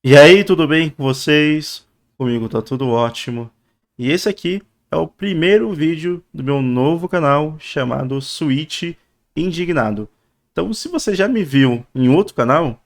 E aí, tudo bem com vocês? Comigo tá tudo ótimo. E esse aqui é o primeiro vídeo do meu novo canal chamado Switch Indignado. Então, se você já me viu em outro canal,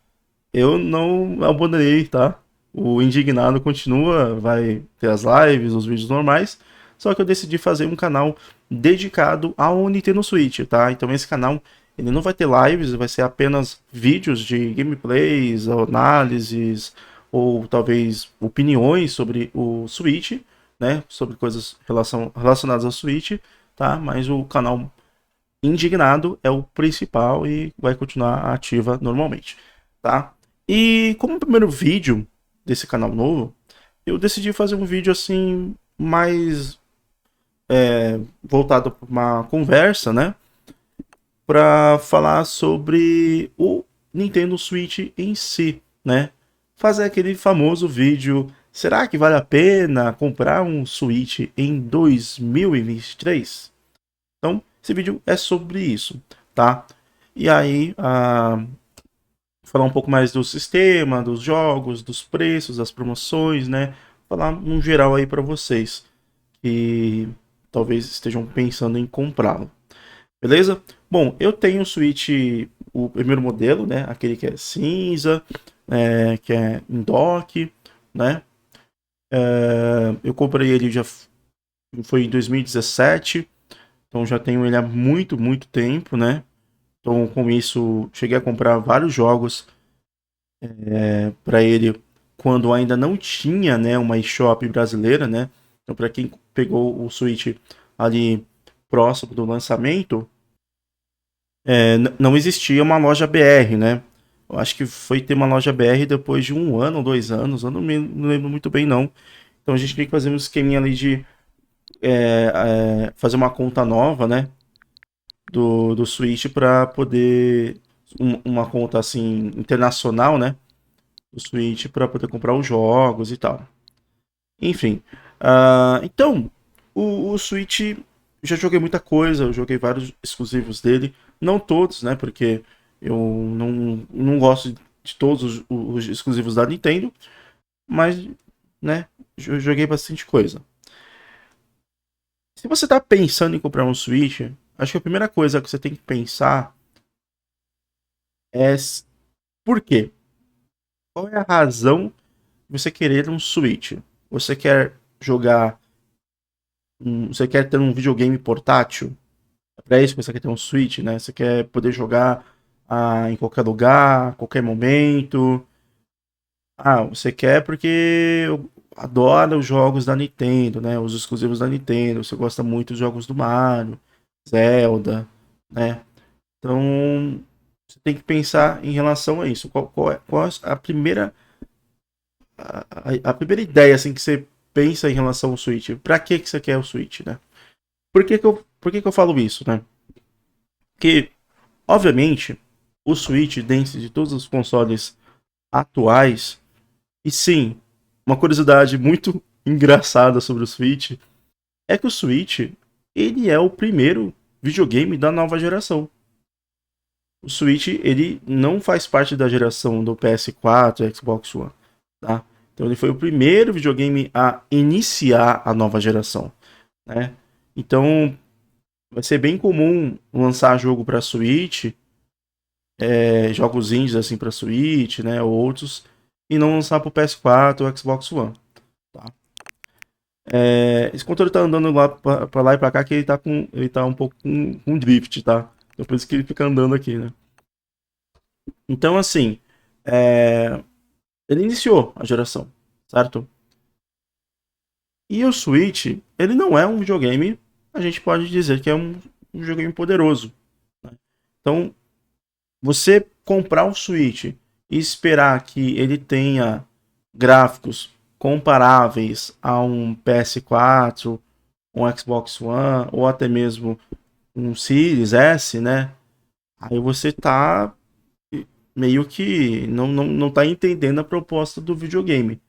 eu não abandonei, tá? O Indignado continua, vai ter as lives, os vídeos normais, só que eu decidi fazer um canal dedicado ao Nintendo Switch, tá? Então esse canal ele não vai ter lives, vai ser apenas vídeos de gameplays, análises ou talvez opiniões sobre o Switch, né? Sobre coisas relacionadas ao Switch, tá? Mas o canal Indignado é o principal e vai continuar ativa normalmente, tá? E como primeiro vídeo desse canal novo, eu decidi fazer um vídeo assim mais voltado para uma conversa, né? Para falar sobre o Nintendo Switch em si, né? Fazer aquele famoso vídeo. Será que vale a pena comprar um Switch em 2023? Então, esse vídeo é sobre isso, tá? E aí, falar um pouco mais do sistema, dos jogos, dos preços, das promoções, né? Falar um geral aí para vocês que talvez estejam pensando em comprá-lo. Beleza? Bom, eu tenho o Switch, o primeiro modelo, né? Aquele que é cinza, que é em dock, né? Eu comprei ele já foi em 2017, então já tenho ele há muito, muito tempo, né? Então com isso cheguei a comprar vários jogos para ele quando ainda não tinha, né, uma eShop brasileira, né? Então para quem pegou o Switch ali próximo do lançamento, não existia uma loja BR, né? Eu acho que foi ter uma loja BR depois de um ano ou 2 anos, eu não lembro muito bem não. Então a gente tem que fazer um esqueminha ali de fazer uma conta nova, né? Do Switch para poder uma conta assim internacional, né? Do Switch para poder comprar os jogos e tal. Enfim, então o Switch já joguei muita coisa, eu joguei vários exclusivos dele, não todos, né? Porque eu não gosto de todos os exclusivos da Nintendo, mas, né? Joguei bastante coisa. Se você tá pensando em comprar um Switch, acho que a primeira coisa que você tem que pensar é por quê? Qual é a razão de você querer um Switch? Você quer jogar, você quer ter um videogame portátil? É pra isso que você quer ter um Switch, né? Você quer poder jogar em qualquer lugar, a qualquer momento. Você quer porque adora os jogos da Nintendo, né? Os exclusivos da Nintendo. Você gosta muito dos jogos do Mario, Zelda, né? Então, você tem que pensar em relação a isso. Qual é a primeira, a primeira ideia assim, que você pensa em relação ao Switch? Pra que você quer o Switch, né? Por que que eu falo isso, né? Porque, obviamente, o Switch, dentro de todos os consoles atuais, e sim, uma curiosidade muito engraçada sobre o Switch é que o Switch ele é o primeiro videogame da nova geração. O Switch ele não faz parte da geração do PS4 e Xbox One, tá? Então ele foi o primeiro videogame a iniciar a nova geração, né? Então vai ser bem comum lançar jogo para Switch, jogos indies assim para Switch, né, ou outros, e não lançar para o PS4 ou Xbox One, tá? Esse controle tá andando lá pra lá e pra cá que ele tá um pouco com drift, tá? Então por isso que ele fica andando aqui, né? Então assim, é, ele iniciou a geração, certo? E o Switch, ele não é um videogame, a gente pode dizer que é um videogame poderoso, né? Então, você comprar um Switch e esperar que ele tenha gráficos comparáveis a um PS4, um Xbox One ou até mesmo um Series S, né? Aí você tá meio que não tá entendendo a proposta do videogame.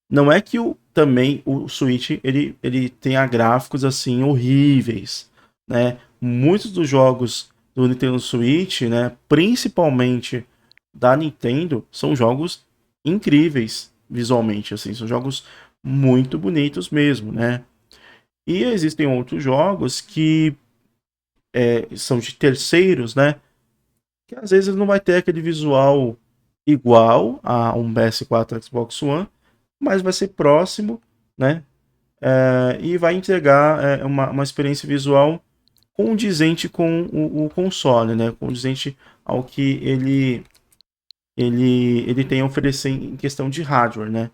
Não é que também o Switch ele tenha gráficos assim horríveis, né? Muitos dos jogos do Nintendo Switch, né, principalmente da Nintendo, são jogos incríveis visualmente, assim, são jogos muito bonitos mesmo, né? E existem outros jogos que são de terceiros, né? Que às vezes não vai ter aquele visual igual a um PS4 Xbox One, mas vai ser próximo, né? E vai entregar uma experiência visual condizente com o console, né? Condizente ao que ele tem a oferecer em questão de hardware, né?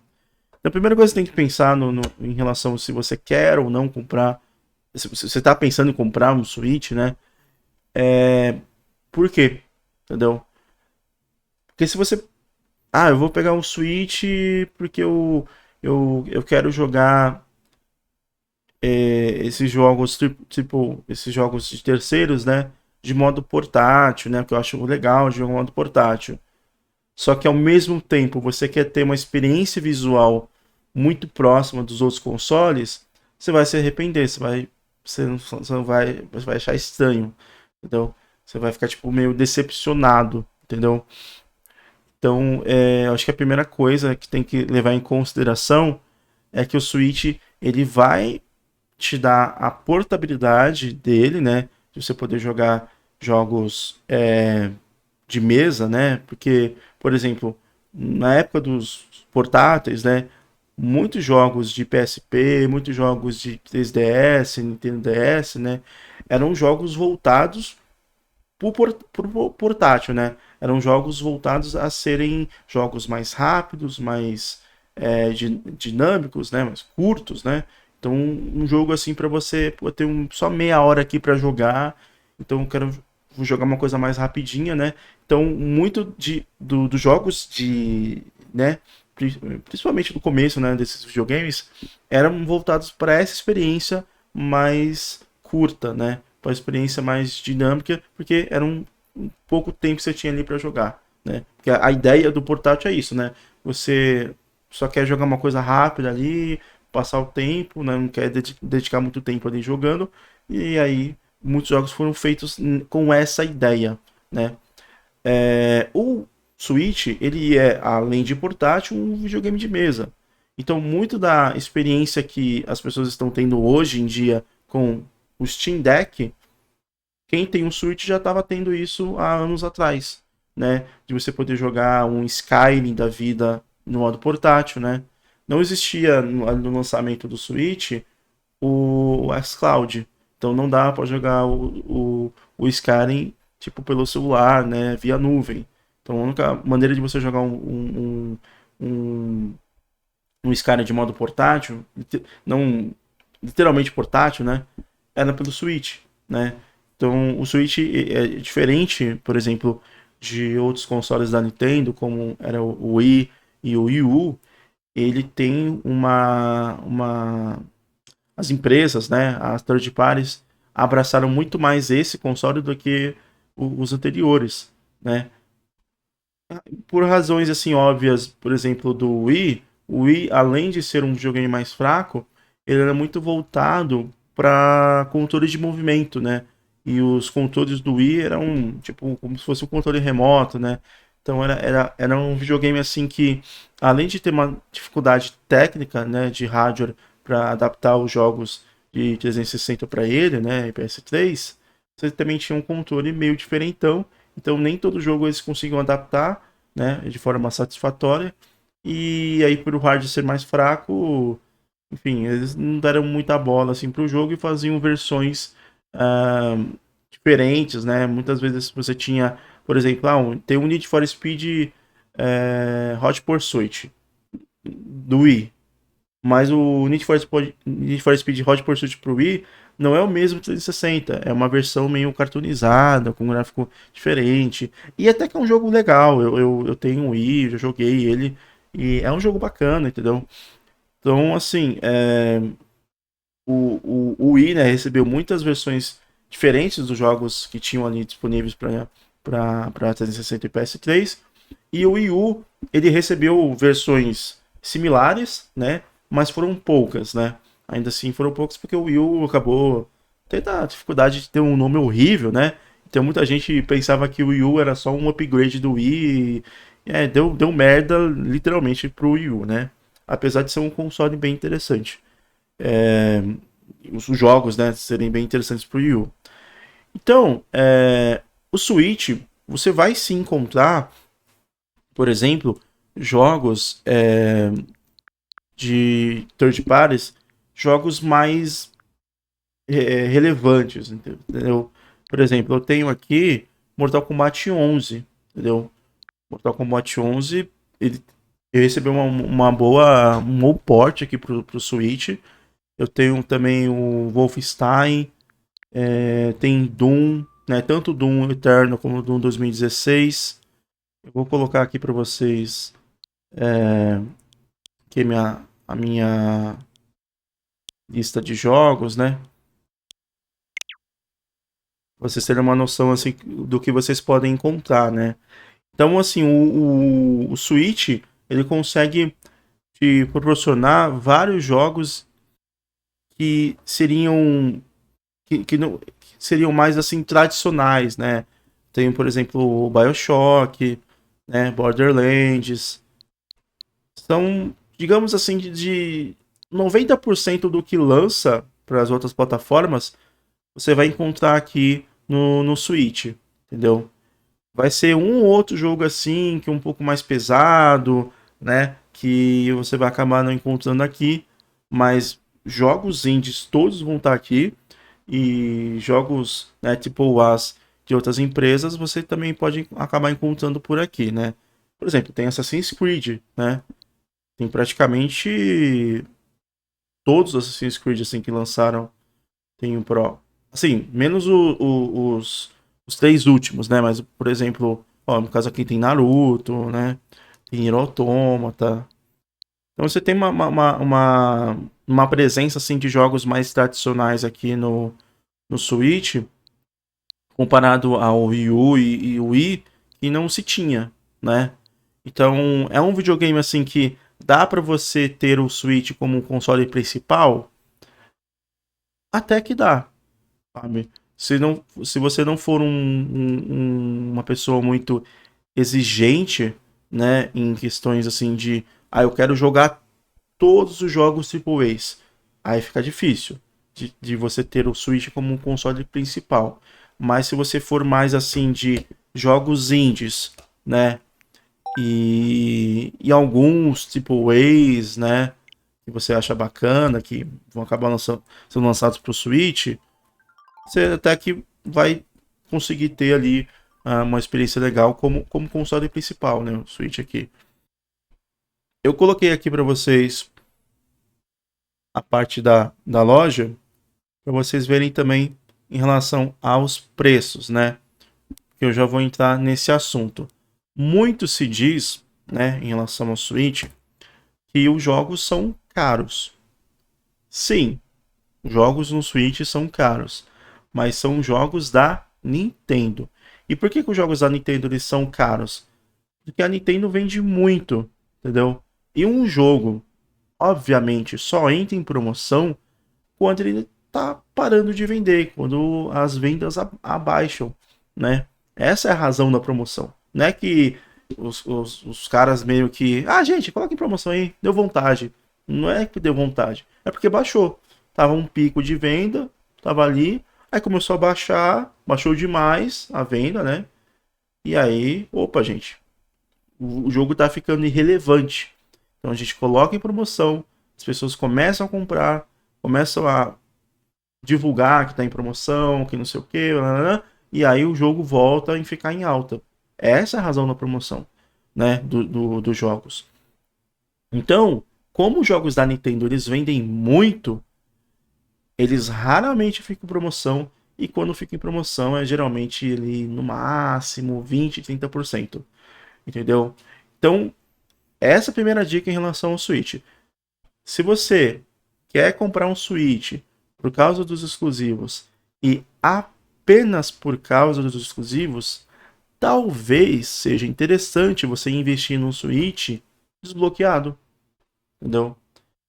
Então, a primeira coisa que você tem que pensar em relação se você quer ou não comprar, se você está pensando em comprar um Switch, né? Por quê? Entendeu? Porque se você, eu vou pegar um Switch porque eu quero jogar esses jogos, tipo, esses jogos de terceiros, né? De modo portátil, né? Que eu acho legal de jogar modo portátil. Só que ao mesmo tempo você quer ter uma experiência visual muito próxima dos outros consoles, você vai se arrepender, você não vai, você vai achar estranho, entendeu? Você vai ficar tipo meio decepcionado, entendeu? Então, eu acho que a primeira coisa que tem que levar em consideração é que o Switch ele vai te dar a portabilidade dele, né? De você poder jogar jogos de mesa, né? Porque, por exemplo, na época dos portáteis, né? Muitos jogos de PSP, muitos jogos de 3DS, Nintendo DS, né? Eram jogos voltados pro portátil, né? Eram jogos voltados a serem jogos mais rápidos, mais dinâmicos, né? Mais curtos, né? Então, um jogo assim para você ter só meia hora aqui para jogar. Então, eu quero vou jogar uma coisa mais rapidinha, né? Então, muito dos jogos né? Principalmente no começo, né? Desses videogames, eram voltados para essa experiência mais curta, né? Para experiência mais dinâmica, porque era um pouco tempo que você tinha ali para jogar, né? Porque a ideia do portátil é isso, né? Você só quer jogar uma coisa rápida ali, passar o tempo, né? Não quer dedicar muito tempo ali jogando, e aí muitos jogos foram feitos com essa ideia, né? O Switch, ele é, além de portátil, um videogame de mesa. Então, muito da experiência que as pessoas estão tendo hoje em dia com o Steam Deck, quem tem um Switch já estava tendo isso há anos atrás, né? De você poder jogar um Skyrim da vida no modo portátil, né? Não existia no lançamento do Switch o xCloud. Então não dá para jogar o Skyrim tipo pelo celular, né, via nuvem. Então a única maneira de você jogar um Skyrim de modo portátil, não literalmente portátil, né, era pelo Switch, né. Então o Switch é diferente, por exemplo, de outros consoles da Nintendo, como era o Wii e o Wii U, ele tem as empresas, né, as third parties, abraçaram muito mais esse console do que os anteriores, né? Por razões assim óbvias, por exemplo, do Wii, o Wii, além de ser um videogame mais fraco, ele era muito voltado para controle de movimento, né? E os controles do Wii eram tipo como se fosse um controle remoto, né? Então era um videogame assim que, além de ter uma dificuldade técnica, né, de hardware para adaptar os jogos de 360 para ele, né, PS3, você também tinha um controle meio diferentão, então nem todo jogo eles conseguiam adaptar, né, de forma satisfatória. E aí por o hardware ser mais fraco, enfim, eles não deram muita bola assim pro jogo e faziam versões ah, diferentes, né? Muitas vezes você tinha, por exemplo, tem um Need for Speed Hot Pursuit do Wii, mas o Need for Speed Hot Pursuit pro Wii não é o mesmo 360, é uma versão meio cartoonizada, com um gráfico diferente. E até que é um jogo legal, eu tenho um Wii, já joguei ele, e é um jogo bacana, entendeu? Então, assim, o Wii, né, recebeu muitas versões diferentes dos jogos que tinham ali disponíveis para 360 e PS3. E o Wii U, ele recebeu versões similares, né? Mas foram poucas, né? Ainda assim foram poucas porque o Wii U acabou tendo a dificuldade de ter um nome horrível, né? Então muita gente pensava que o Wii U era só um upgrade do Wii deu merda literalmente pro Wii U, né? Apesar de ser um console bem interessante. É, os jogos, né, serem bem interessantes pro Wii U. Então, o Switch, você vai se encontrar, por exemplo, jogos de third parties, jogos mais relevantes, entendeu? Por exemplo, eu tenho aqui Mortal Kombat 11, entendeu? Mortal Kombat 11, ele recebeu um bom port aqui pro Switch. Eu tenho também o Wolfenstein, tem Doom, né? Tanto Doom Eterno como Doom 2016. Eu vou colocar aqui para vocês que a minha lista de jogos, né? Vocês terem uma noção assim do que vocês podem encontrar, né? Então, assim, o Switch ele consegue te proporcionar vários jogos que seriam que não que seriam mais assim tradicionais, né? Tem, por exemplo, o BioShock, né? Borderlands. São, digamos assim, de 90% do que lança para as outras plataformas, você vai encontrar aqui no Switch, entendeu? Vai ser um ou outro jogo assim, que é um pouco mais pesado, né? Que você vai acabar não encontrando aqui, mas jogos indies todos vão estar aqui e jogos, né, tipo as de outras empresas, você também pode acabar encontrando por aqui, né? Por exemplo, tem Assassin's Creed, né? Tem praticamente todos os Assassin's Creed assim que lançaram tem o Pro. Assim, menos os três últimos, né? Mas, por exemplo, ó, no caso aqui tem Naruto, né? Tem Nier Automata. Então você tem uma presença assim de jogos mais tradicionais aqui no Switch, comparado ao Wii U e o Wii, que não se tinha, né? Então é um videogame assim que dá para você ter o Switch como um console principal, até que dá, sabe? Se você não for uma pessoa muito exigente, né, em questões assim de, eu quero jogar todos os jogos AAAs, aí fica difícil de você ter o Switch como um console principal. Mas se você for mais assim de jogos indies, né, e alguns AAAs, né, que você acha bacana, que vão acabar sendo lançados para o Switch, você até que vai conseguir ter ali uma experiência legal como console principal, né? O Switch aqui. Eu coloquei aqui para vocês a parte da loja, para vocês verem também em relação aos preços, né? Que eu já vou entrar nesse assunto. Muito se diz, né, em relação ao Switch, que os jogos são caros. Sim, jogos no Switch são caros, mas são jogos da Nintendo. E por que, que os jogos da Nintendo eles são caros? Porque a Nintendo vende muito, entendeu? E um jogo, obviamente, só entra em promoção quando ele tá parando de vender, quando as vendas abaixam, né? Essa é a razão da promoção. Não é que os caras meio que, gente, coloca em promoção aí, deu vontade. Não é que deu vontade, é porque baixou. Tava um pico de venda, tava ali, aí começou a baixar, baixou demais a venda, né? E aí, opa, gente, o jogo tá ficando irrelevante. Então a gente coloca em promoção, as pessoas começam a comprar, começam a divulgar que tá em promoção, que não sei o que, e aí o jogo volta a ficar em alta. Essa é a razão da promoção, né, dos jogos. Então, como os jogos da Nintendo eles vendem muito, eles raramente ficam em promoção, e quando fica em promoção é geralmente ele no máximo 20, 30%, entendeu? Então, essa é a primeira dica em relação ao Switch. Se você quer comprar um Switch por causa dos exclusivos e apenas por causa dos exclusivos, talvez seja interessante você investir num Switch desbloqueado, entendeu?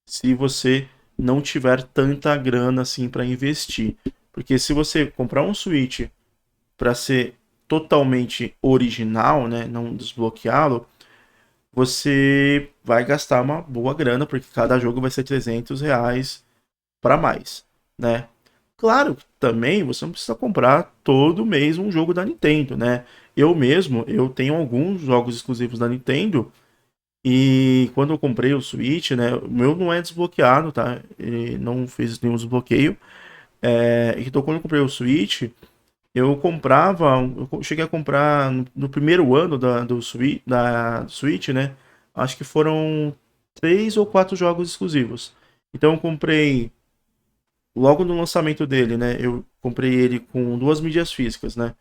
Se você não tiver tanta grana assim para investir, porque se você comprar um Switch para ser totalmente original, né, não desbloqueá-lo, você vai gastar uma boa grana, porque cada jogo vai ser R$ 300 para mais, né? Claro que também você não precisa comprar todo mês um jogo da Nintendo, né? Eu mesmo, eu tenho alguns jogos exclusivos da Nintendo e quando eu comprei o Switch, né? O meu não é desbloqueado, tá? E não fiz nenhum desbloqueio. Então quando eu comprei o Switch, eu comprava, eu cheguei a comprar no primeiro ano da Switch, né? Acho que foram 3 ou 4 jogos exclusivos. Então eu comprei logo no lançamento dele, né? Eu comprei ele com duas mídias físicas, né?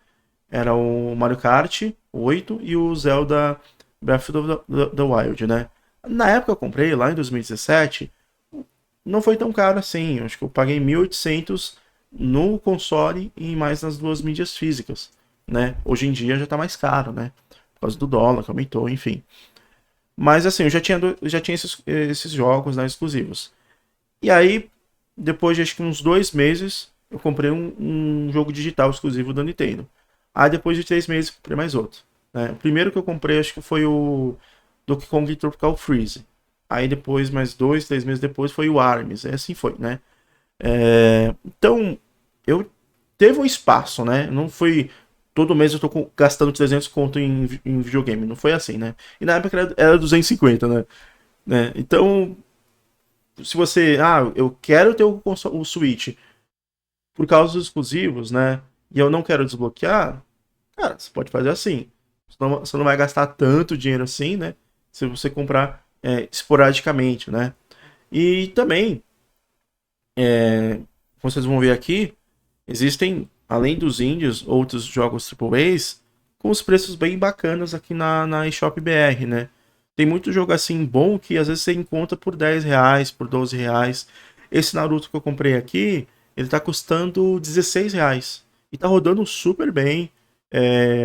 Era o Mario Kart 8 e o Zelda Breath of the Wild, né? Na época eu comprei, lá em 2017, não foi tão caro assim. Eu acho que eu paguei 1.800 no console e mais nas duas mídias físicas, né? Hoje em dia já tá mais caro, né? Por causa do dólar que aumentou, enfim. Mas assim, eu já tinha esses jogos, né, exclusivos. E aí, depois de acho que uns 2 meses, eu comprei um jogo digital exclusivo da Nintendo. Aí depois de 3 meses, comprei mais outro, né? O primeiro que eu comprei, acho que foi o Donkey Kong Tropical Freeze. Aí depois, mais 2, 3 meses depois, foi o Arms. E assim foi, né? Então, eu teve um espaço, né? Não foi todo mês eu tô gastando 300 conto em videogame. Não foi assim, né? E na época era 250, né? Então, se você, eu quero ter o Switch por causa dos exclusivos, né? E eu não quero desbloquear, cara, você pode fazer assim. Você não vai gastar tanto dinheiro assim, né? Se você comprar esporadicamente, né? E também, como vocês vão ver aqui, existem, além dos indies, outros jogos AAAs com os preços bem bacanas aqui na eShop BR, né? Tem muito jogo assim bom que às vezes você encontra por R$ 10, por R$ 12. Esse Naruto que eu comprei aqui, ele tá custando R$ 16. E tá rodando super bem.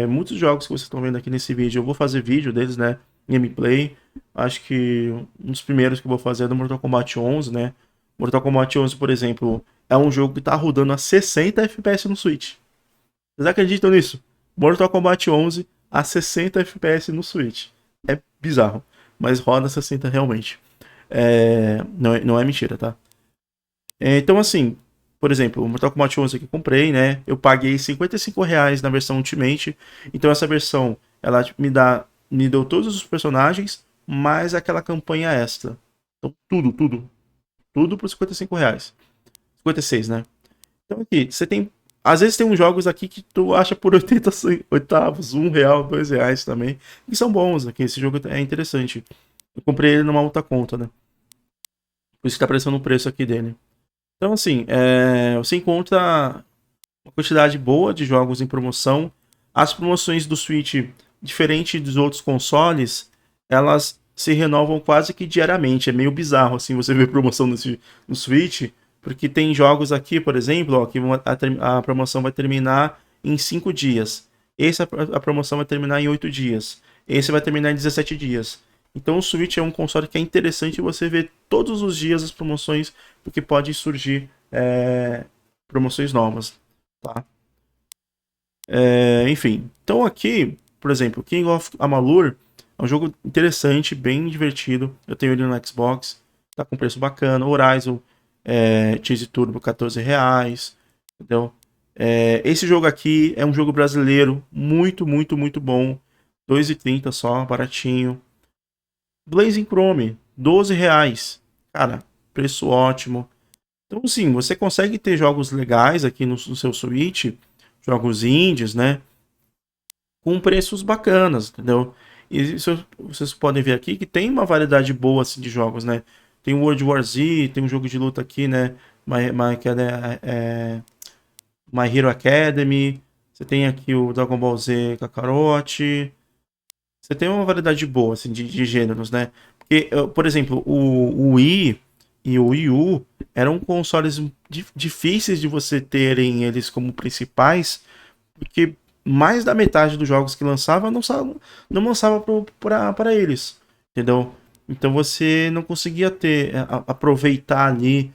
Muitos jogos que vocês estão vendo aqui nesse vídeo, eu vou fazer vídeo deles, né? Gameplay. Acho que um dos primeiros que eu vou fazer é do Mortal Kombat 11, né? Mortal Kombat 11, por exemplo, é um jogo que tá rodando a 60 FPS no Switch. Vocês acreditam nisso? Mortal Kombat 11 a 60 FPS no Switch. É bizarro, mas roda 60 realmente. Não é mentira, tá? Então, assim, por exemplo, o Mortal Kombat 11 que eu comprei, né? Eu paguei R$ 55 na versão Ultimate. Então, essa versão, ela me deu todos os personagens, mais aquela campanha extra. Então, tudo por R$ 55. 56, né? Então aqui, você tem. Às vezes tem uns jogos aqui que tu acha por 80 oitavos, R$ 1, R$ 2 também. E são bons aqui. Esse jogo é interessante. Eu comprei ele numa outra conta, né? Por isso que tá aparecendo o preço aqui dele. Então, assim, você encontra uma quantidade boa de jogos em promoção. As promoções do Switch, diferente dos outros consoles, elas se renovam quase que diariamente. É meio bizarro, assim, você ver promoção no Switch, porque tem jogos aqui, por exemplo, ó, que a promoção vai terminar em 5 dias. A promoção vai terminar em 8 dias. Esse vai terminar em 17 dias. Então o Switch é um console que é interessante você ver todos os dias as promoções, porque pode surgir promoções novas, tá? Enfim, então aqui, por exemplo, King of Amalur é um jogo interessante, bem divertido. Eu tenho ele no Xbox, tá com preço bacana. Horizon Chase Turbo, R$ 14, entendeu? Esse jogo aqui é um jogo brasileiro, muito, muito, muito bom. 2,30 só, baratinho. Blazing Chrome, R$ 12. Cara, preço ótimo. Então, sim, você consegue ter jogos legais aqui no seu Switch, jogos indies, né? Com preços bacanas, entendeu? E vocês podem ver aqui que tem uma variedade boa assim, de jogos, né? Tem o World War Z, tem um jogo de luta aqui, né? My Hero Academy. Você tem aqui o Dragon Ball Z Kakarot. Você tem uma variedade boa assim, de gêneros, né? Porque, por exemplo, o Wii e o Wii U eram consoles difíceis de você terem eles como principais, porque mais da metade dos jogos que lançava não lançava para eles, entendeu? Então você não conseguia aproveitar ali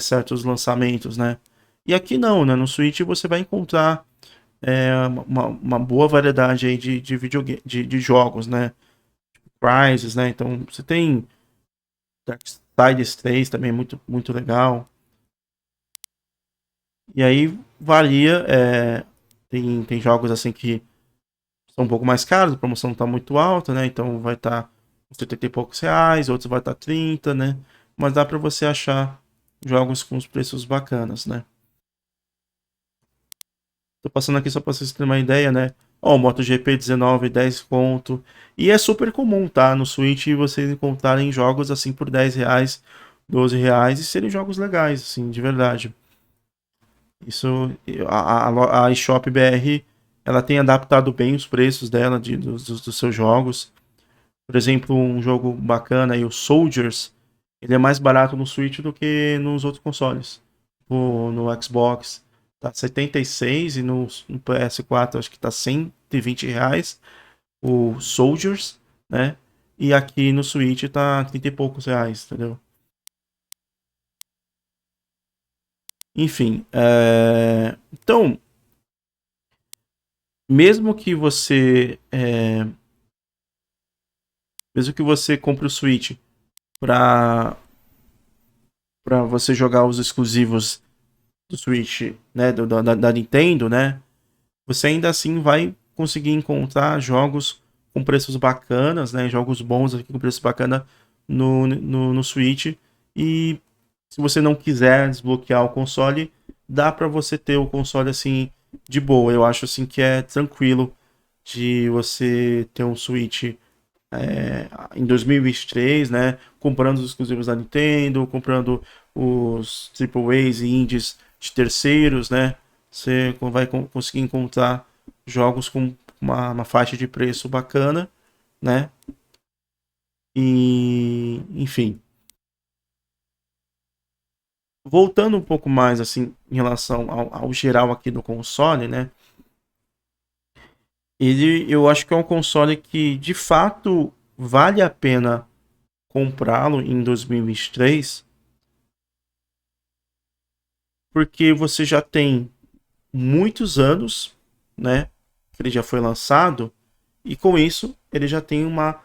certos lançamentos, né? E aqui não, né? No Switch você vai encontrar uma boa variedade aí de videogame, de jogos, né? Crysis, né? Então você tem Darksiders 3 também, muito, muito legal. E aí varia, tem jogos assim que são um pouco mais caros, a promoção não tá muito alta, né? Então vai estar uns 70 e poucos reais, outros vai estar 30, né? Mas dá para você achar jogos com os preços bacanas, né? Tô passando aqui só para vocês terem uma ideia, né? Ó, o MotoGP 19, 10 conto. E é super comum, tá? No Switch vocês encontrarem jogos assim por 10 reais, 12 reais e serem jogos legais, assim, de verdade. Isso, a eShop BR, ela tem adaptado bem os preços dela, dos seus jogos. Por exemplo, um jogo bacana aí, o Soldiers, ele é mais barato no Switch do que nos outros consoles. No Xbox tá 76 e no PS4 acho que tá 120 reais o Soldiers, né? E aqui no Switch tá 30 e poucos reais, entendeu? Enfim, então, mesmo que você mesmo que você compre o Switch para você jogar os exclusivos do Switch, né, da Nintendo, né, você ainda assim vai conseguir encontrar jogos com preços bacanas, né, jogos bons aqui com preço bacana no Switch. E se você não quiser desbloquear o console, dá para você ter o console assim de boa. Eu acho assim que é tranquilo de você ter um Switch em 2023, né? Comprando os exclusivos da Nintendo, comprando os AAAs e indies de terceiros, né? Você vai conseguir encontrar jogos com uma faixa de preço bacana, né? E, enfim, voltando um pouco mais assim em relação ao geral aqui do console, né? Eu acho que é um console que de fato vale a pena comprá-lo em 2023, porque você já tem muitos anos, né, que ele já foi lançado, e com isso ele já tem uma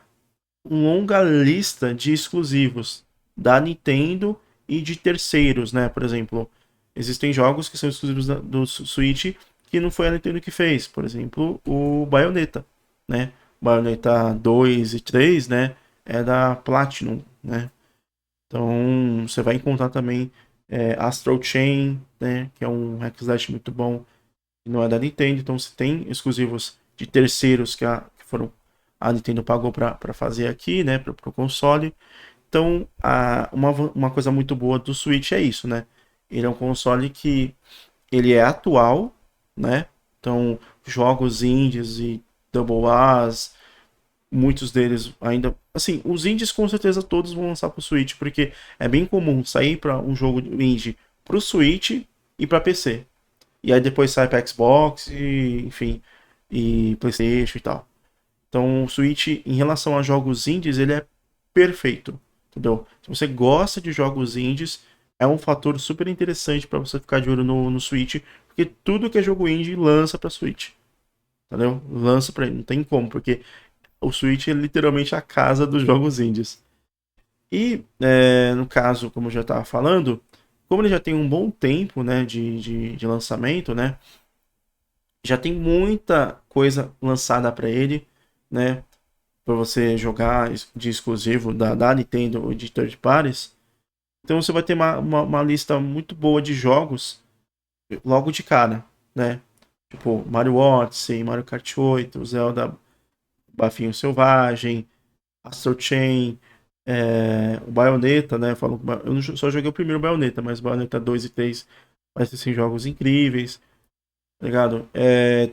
longa lista de exclusivos da Nintendo e de terceiros, né? Por exemplo, existem jogos que são exclusivos do Switch que não foi a Nintendo que fez, por exemplo, o Bayonetta, né? Bayonetta 2 e 3, né, é da Platinum, né? Então, você vai encontrar também Astral Chain, né, que é um hack slash muito bom, que não é da Nintendo. Então, você tem exclusivos de terceiros que foram a Nintendo pagou para fazer aqui, né, para o console. Então, uma coisa muito boa do Switch é isso, né? Ele é um console que ele é atual, né? Então, jogos indies e Double A's, muitos deles ainda. Assim, os indies com certeza todos vão lançar pro Switch, porque é bem comum sair para um jogo indie pro Switch e para PC. E aí depois sai para Xbox e, enfim, e PlayStation e tal. Então, o Switch, em relação a jogos indies, ele é perfeito, entendeu? Se você gosta de jogos indies, é um fator super interessante para você ficar de olho no Switch, porque tudo que é jogo indie lança para Switch, entendeu? Lança para ele, não tem como, porque o Switch é literalmente a casa dos jogos indies. E, no caso, como eu já estava falando, como ele já tem um bom tempo, né, de lançamento, né, já tem muita coisa lançada para ele, né, para você jogar de exclusivo da Nintendo ou de third parties. Então você vai ter uma lista muito boa de jogos logo de cara, né? Tipo Mario Odyssey, Mario Kart 8, Zelda Bafinho Selvagem, Astral Chain, o Bayonetta, né? Eu não, só joguei o primeiro Bayonetta, mas Bayonetta 2 e 3 parecem ser jogos incríveis, tá ligado?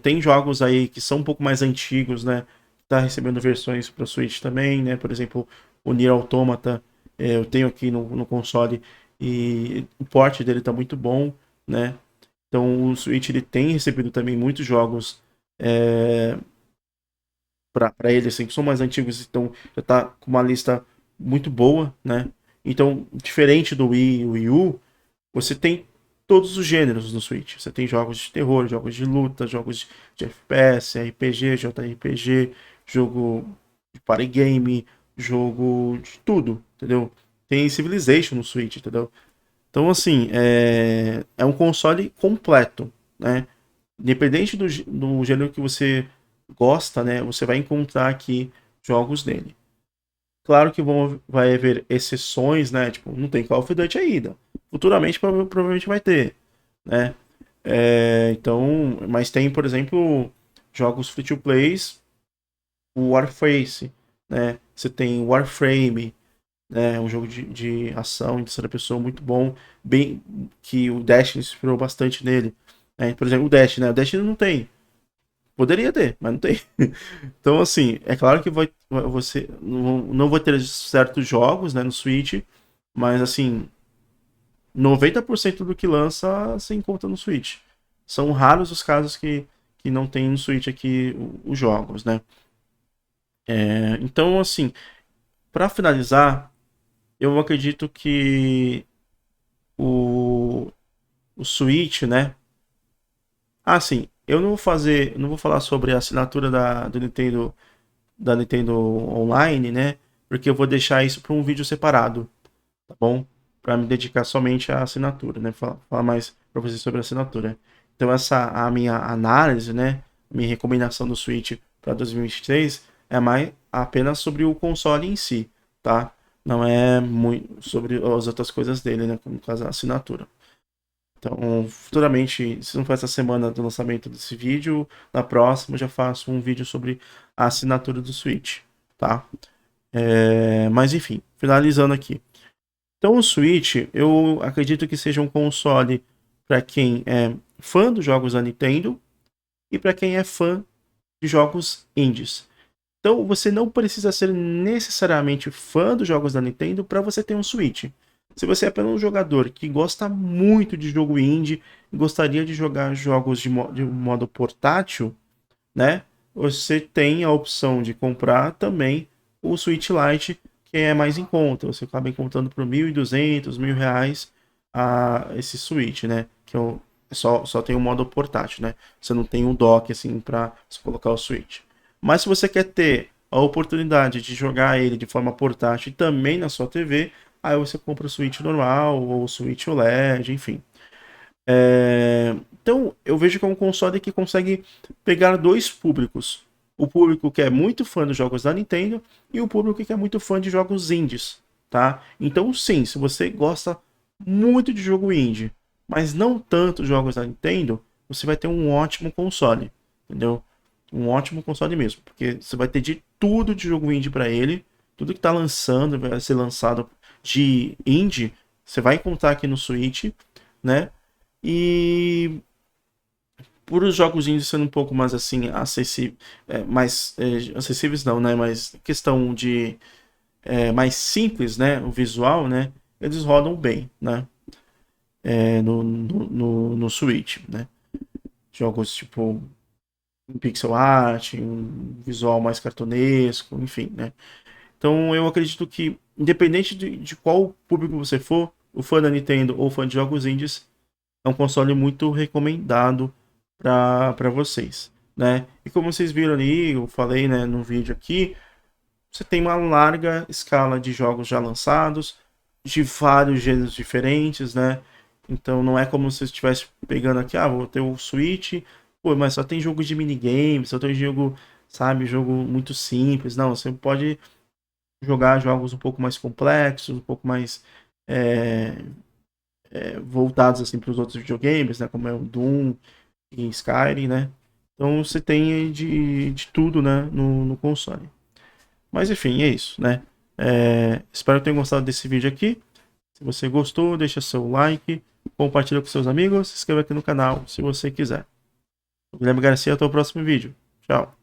Tem jogos aí que são um pouco mais antigos, né? Tá recebendo versões para Switch também, né? Por exemplo, o Nier Automata, eu tenho aqui no console e o port dele tá muito bom, né? Então o Switch ele tem recebido também muitos jogos para ele, assim, que são mais antigos, então já tá com uma lista muito boa, né? Então, diferente do Wii e Wii U, você tem todos os gêneros no Switch. Você tem jogos de terror, jogos de luta, jogos de FPS, RPG, JRPG, jogo de party game, jogo de tudo, entendeu? Tem Civilization no Switch, entendeu? Então, assim, é um console completo, né? Independente do gênero que você gosta, né? Você vai encontrar aqui jogos nele. Claro que vai haver exceções, né? Tipo, não tem Call of Duty ainda. Futuramente, provavelmente vai ter, né? Então, mas tem, por exemplo, jogos free to play, o Warface, né? Você tem Warframe, né? Um jogo de ação em terceira pessoa muito bom, bem que o Destiny se inspirou bastante nele. Né? Por exemplo, o Destiny, né? O Destiny não tem. Poderia ter, mas não tem. Então, assim, é claro que você não vai ter certos jogos, né, no Switch, mas assim, 90% do que lança se encontra no Switch. São raros os casos que não tem no Switch aqui os jogos, né? Então, assim, para finalizar, eu acredito que o, o Switch, né? Ah, sim, eu não vou falar sobre a assinatura da Nintendo Online, né? Porque eu vou deixar isso para um vídeo separado, tá bom? Para me dedicar somente à assinatura, né? Falar mais para vocês sobre a assinatura. Então essa a minha análise, né? Minha recomendação do Switch para 2023 é mais apenas sobre o console em si, tá? Não é muito sobre as outras coisas dele, né? Como no caso a assinatura. Então, futuramente, se não for essa semana do lançamento desse vídeo, na próxima eu já faço um vídeo sobre a assinatura do Switch, tá? Mas enfim, finalizando aqui. Então, o Switch, eu acredito que seja um console para quem é fã dos jogos da Nintendo e para quem é fã de jogos indies. Então, você não precisa ser necessariamente fã dos jogos da Nintendo para você ter um Switch. Se você é apenas um jogador que gosta muito de jogo indie e gostaria de jogar jogos de modo portátil, né? Você tem a opção de comprar também o Switch Lite, que é mais em conta. Você acaba encontrando por 1.200, R$ 1.000 esse Switch, né? Que só tem o modo portátil, né? Você não tem um dock assim para colocar o Switch. Mas se você quer ter a oportunidade de jogar ele de forma portátil e também na sua TV, aí você compra o Switch normal ou o Switch OLED, enfim. Então, eu vejo que é um console que consegue pegar dois públicos. O público que é muito fã dos jogos da Nintendo e o público que é muito fã de jogos indies, tá? Então, sim, se você gosta muito de jogo indie, mas não tanto jogos da Nintendo, você vai ter um ótimo console, entendeu? Um ótimo console mesmo, porque você vai ter de tudo de jogo indie para ele, tudo que tá lançando, vai ser lançado de indie, você vai encontrar aqui no Switch, né? E por os jogos indies sendo um pouco mais assim acessíveis não, né? Mas questão de mais simples, né? O visual, né? Eles rodam bem, né? No Switch, né? Jogos tipo um pixel art, um visual mais cartunesco, enfim, né? Então eu acredito que, independente de qual público você for, o fã da Nintendo ou fã de jogos indies, é um console muito recomendado para vocês, né? E como vocês viram ali, eu falei, né, no vídeo aqui, você tem uma larga escala de jogos já lançados, de vários gêneros diferentes, né? Então não é como se você estivesse pegando aqui, vou ter o Switch, pô, mas só tem jogo de minigame, só tem jogo, sabe, jogo muito simples. Não, você pode jogar jogos um pouco mais complexos, um pouco mais é, voltados assim para os outros videogames, né? Como é o Doom e Skyrim, né? Então você tem de tudo, né? No console. Mas enfim, é isso, né? Espero que tenham gostado desse vídeo aqui. Se você gostou, deixa seu like, compartilha com seus amigos, se inscreva aqui no canal se você quiser. Guilherme Garcia, até o próximo vídeo. Tchau.